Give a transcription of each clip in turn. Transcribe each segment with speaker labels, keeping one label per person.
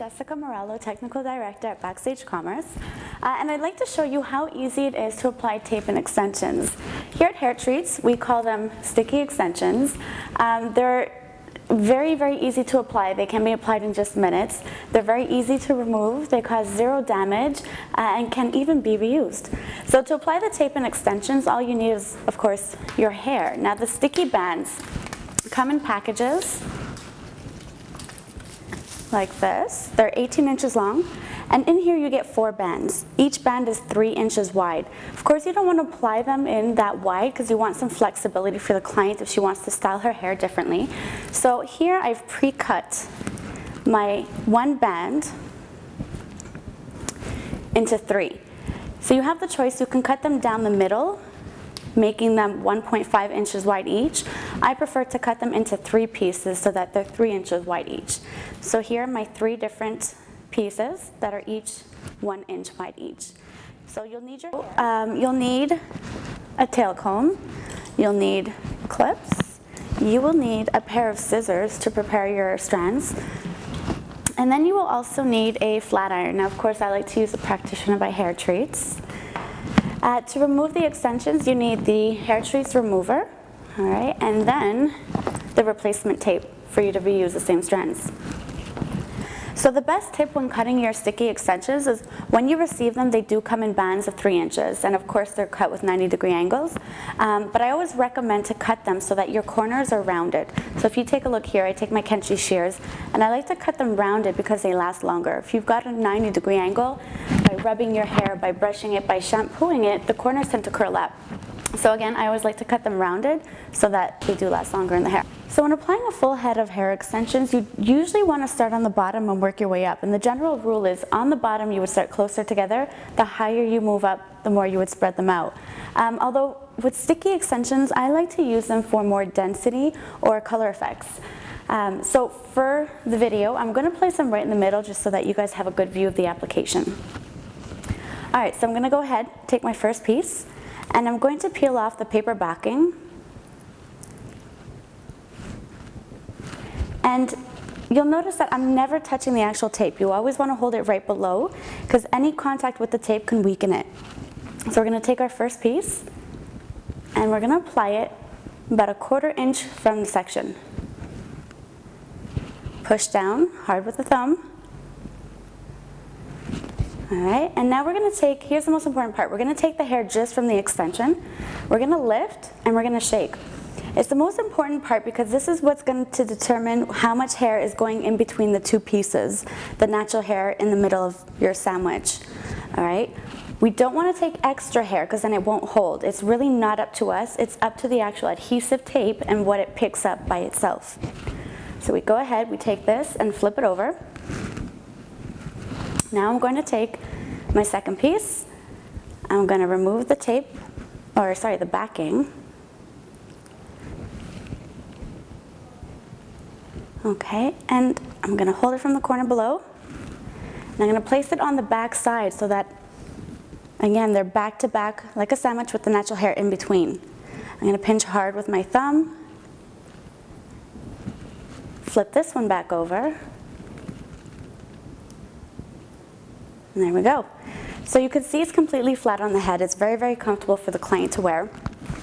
Speaker 1: Jessica Morello, Technical Director at Backstage Commerce, and I'd like to show you how easy it is to apply tape and extensions. Here at Hair Treats, we call them sticky extensions. They're very, very easy to apply. They can be applied in just minutes. They're very easy to remove. They cause zero damage and can even be reused. So to apply the tape and extensions, all you need is, of course, your hair. Now the sticky bands come in packages like this. They're 18 inches long, and in here you get 4 bands. Each band is 3 inches wide. Of course, you don't want to apply them in that wide because you want some flexibility for the client if she wants to style her hair differently. So here I've pre-cut my 1 band into 3. So you have the choice. You can cut them down the middle, making them 1.5 inches wide each. I prefer to cut them into 3 pieces so that they're 3 inches wide each. So here are my 3 different pieces that are each 1 inch wide each. So you'll need you'll need a tail comb, you'll need clips, you will need a pair of scissors to prepare your strands, and then you will also need a flat iron. Now, of course, I like to use a Practitioner by Hair Treats. To remove the extensions, you need the Hair Treats remover, all right, and then the replacement tape for you to reuse the same strands. So the best tip when cutting your sticky extensions is when you receive them, they do come in bands of 3 inches, and of course they're cut with 90-degree angles, but I always recommend to cut them so that your corners are rounded. So if you take a look here, I take my Kenchi shears, and I like to cut them rounded because they last longer. If you've got a 90-degree angle, by rubbing your hair, by brushing it, by shampooing it, the corners tend to curl up. So again, I always like to cut them rounded so that they do last longer in the hair. So when applying a full head of hair extensions, you usually want to start on the bottom and work your way up. And the general rule is on the bottom you would start closer together. The higher you move up, the more you would spread them out. Although with sticky extensions, I like to use them for more density or color effects. So for the video, I'm going to place them right in the middle just so that you guys have a good view of the application. All right, so I'm going to go ahead, take my first piece, and I'm going to peel off the paper backing. And you'll notice that I'm never touching the actual tape. You always want to hold it right below because any contact with the tape can weaken it. So we're going to take our first piece and we're going to apply it about 1/4 inch from the section. Push down hard with the thumb. All right, and now we're going to take, here's the most important part, we're going to take the hair just from the extension, we're going to lift, and we're going to shake. It's the most important part because this is what's going to determine how much hair is going in between the 2 pieces, the natural hair in the middle of your sandwich. All right, we don't want to take extra hair because then it won't hold. It's really not up to us, it's up to the actual adhesive tape and what it picks up by itself. So we go ahead, we take this and flip it over. Now I'm going to take my second piece, I'm going to remove the tape, or sorry, the backing. Okay, and I'm going to hold it from the corner below, and I'm going to place it on the back side so that, again, they're back to back like a sandwich with the natural hair in between. I'm going to pinch hard with my thumb, flip this one back over, and there we go. So you can see it's completely flat on the head. It's very, very comfortable for the client to wear.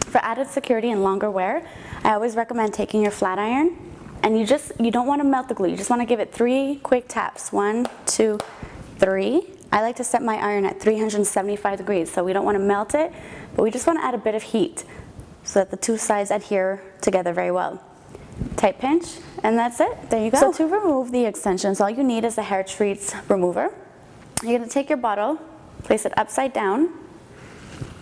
Speaker 1: For added security and longer wear, I always recommend taking your flat iron, and you don't want to melt the glue. You just want to give it 3 quick taps. 1, 2, 3. I like to set my iron at 375 degrees, so we don't want to melt it, but we just want to add a bit of heat so that the 2 sides adhere together very well. Tight pinch, and that's it. There you go. So to remove the extensions, all you need is the Hair Treats remover. You're going to take your bottle, place it upside down,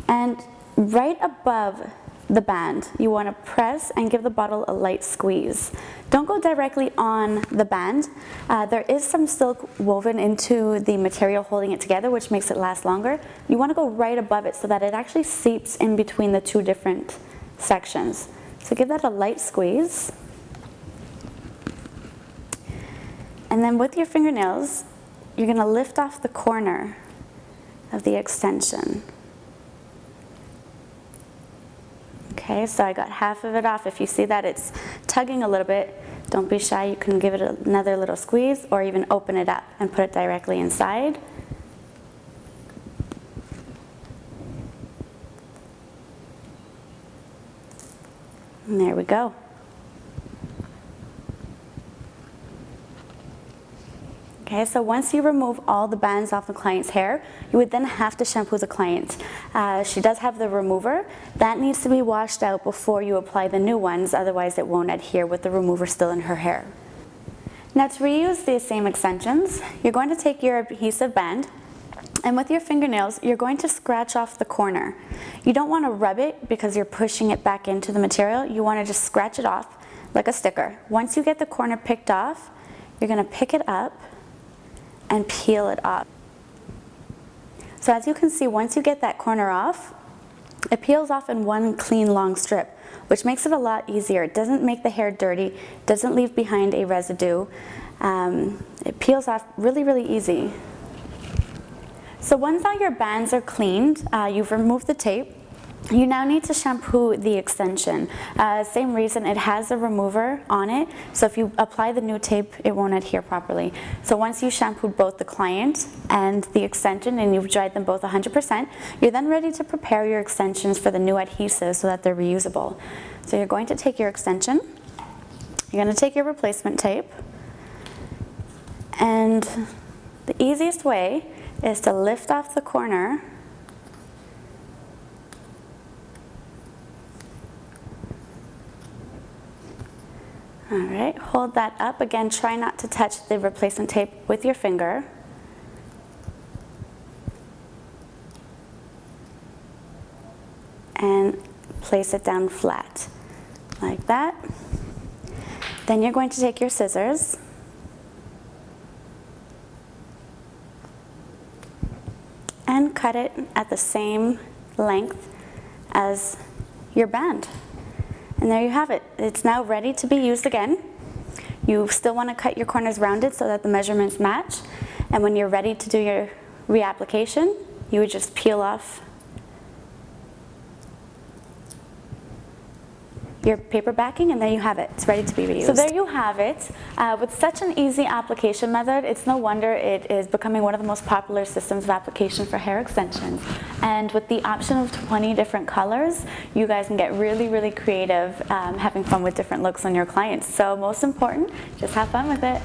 Speaker 1: and right above the band, you want to press and give the bottle a light squeeze. Don't go directly on the band. There is some silk woven into the material holding it together, which makes it last longer. You want to go right above it so that it actually seeps in between the 2 different sections. So give that a light squeeze. And then with your fingernails, you're going to lift off the corner of the extension. Okay, so I got half of it off. If you see that it's tugging a little bit, Don't be shy, you can give it another little squeeze or even open it up and put it directly inside. And there we go. Okay, so once you remove all the bands off the client's hair, you would then have to shampoo the client. She does have the remover. That needs to be washed out before you apply the new ones, otherwise it won't adhere with the remover still in her hair. Now to reuse the same extensions, you're going to take your adhesive band, and with your fingernails, you're going to scratch off the corner. You don't want to rub it because you're pushing it back into the material. You want to just scratch it off like a sticker. Once you get the corner picked off, you're going to pick it up and peel it off. So as you can see, once you get that corner off, it peels off in one clean long strip, which makes it a lot easier. It doesn't make the hair dirty, doesn't leave behind a residue. It peels off really, really easy. So once all your bands are cleaned, you've removed the tape, you now need to shampoo the extension. Same reason, it has a remover on it, so if you apply the new tape, it won't adhere properly. So once you shampooed both the client and the extension and you've dried them both 100%, you're then ready to prepare your extensions for the new adhesive so that they're reusable. So you're going to take your extension, you're going to take your replacement tape, and the easiest way is to lift off the corner . All right, hold that up. Again, try not to touch the replacement tape with your finger. And place it down flat, like that. Then you're going to take your scissors and cut it at the same length as your band. And there you have it. It's now ready to be used again. You still want to cut your corners rounded so that the measurements match. And when you're ready to do your reapplication, you would just peel off your paper backing, and there you have it. It's ready to be reused. So there you have it. With such an easy application method, it's no wonder it is becoming one of the most popular systems of application for hair extensions. And with the option of 20 different colors, you guys can get really, really creative, having fun with different looks on your clients. So most important, just have fun with it.